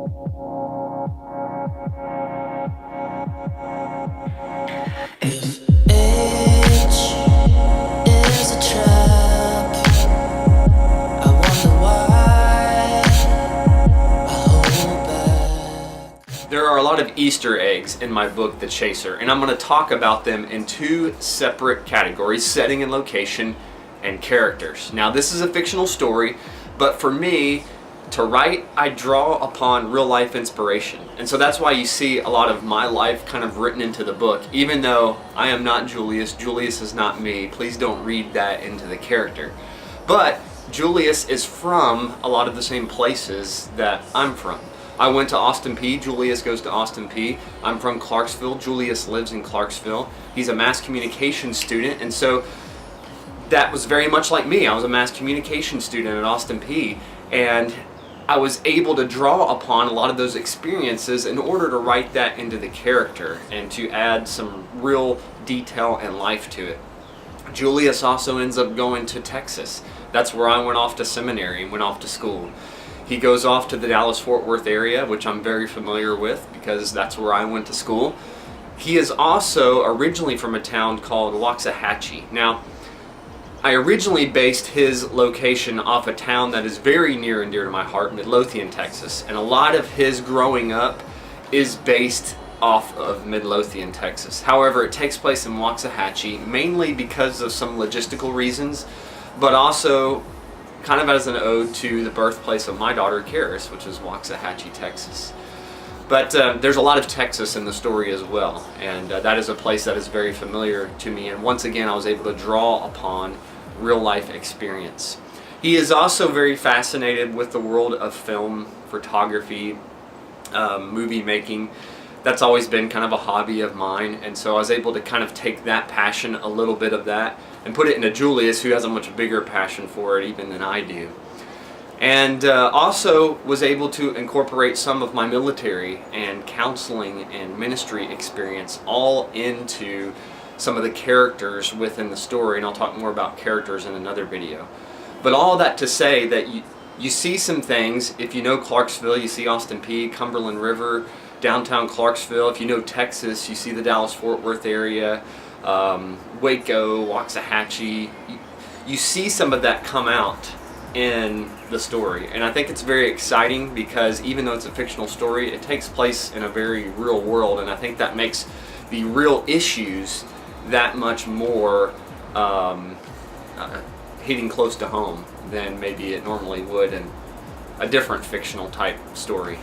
If age is a trap, I wonder why I hold back. There are a lot of Easter eggs in my book, The Chaser, and I'm going to talk about them in two separate categories: setting and location, and characters. Now, this is a fictional story, but for me, to write, I draw upon real life inspiration. And so that's why you see a lot of my life kind of written into the book. Even though I am not Julius, Julius is not me, please don't read that into the character. But Julius is from a lot of the same places that I'm from. I went to Austin Peay, Julius goes to Austin Peay. I'm from Clarksville, Julius lives in Clarksville. He's a mass communication student, and so that was very much like me. I was a mass communication student at Austin Peay, and I was able to draw upon a lot of those experiences in order to write that into the character and to add some real detail and life to it. Julius also ends up going to Texas. That's where I went off to seminary and went off to school. He goes off to the Dallas-Fort Worth area, which I'm very familiar with because that's where I went to school. He is also originally from a town called Waxahachie. Now, I originally based his location off a town that is very near and dear to my heart, Midlothian, Texas. And a lot of his growing up is based off of Midlothian, Texas. However, it takes place in Waxahachie, mainly because of some logistical reasons, but also kind of as an ode to the birthplace of my daughter, Karis, which is Waxahachie, Texas. But there's a lot of Texas in the story as well, and that is a place that is very familiar to me. And once again, I was able to draw upon real life experience. He is also very fascinated with the world of film, photography, movie making. That's always been kind of a hobby of mine, and so I was able to kind of take that passion, a little bit of that, and put it into Julius, who has a much bigger passion for it even than I do. And also was able to incorporate some of my military and counseling and ministry experience all into some of the characters within the story, and I'll talk more about characters in another video. But all that to say that you see some things. If you know Clarksville, you see Austin Peay, Cumberland River, downtown Clarksville. If you know Texas, you see the Dallas-Fort Worth area, Waco, Waxahachie. You see some of that come out in the story, and I think it's very exciting because even though it's a fictional story, it takes place in a very real world, and I think that makes the real issues that much more hitting close to home than maybe it normally would in a different fictional type story.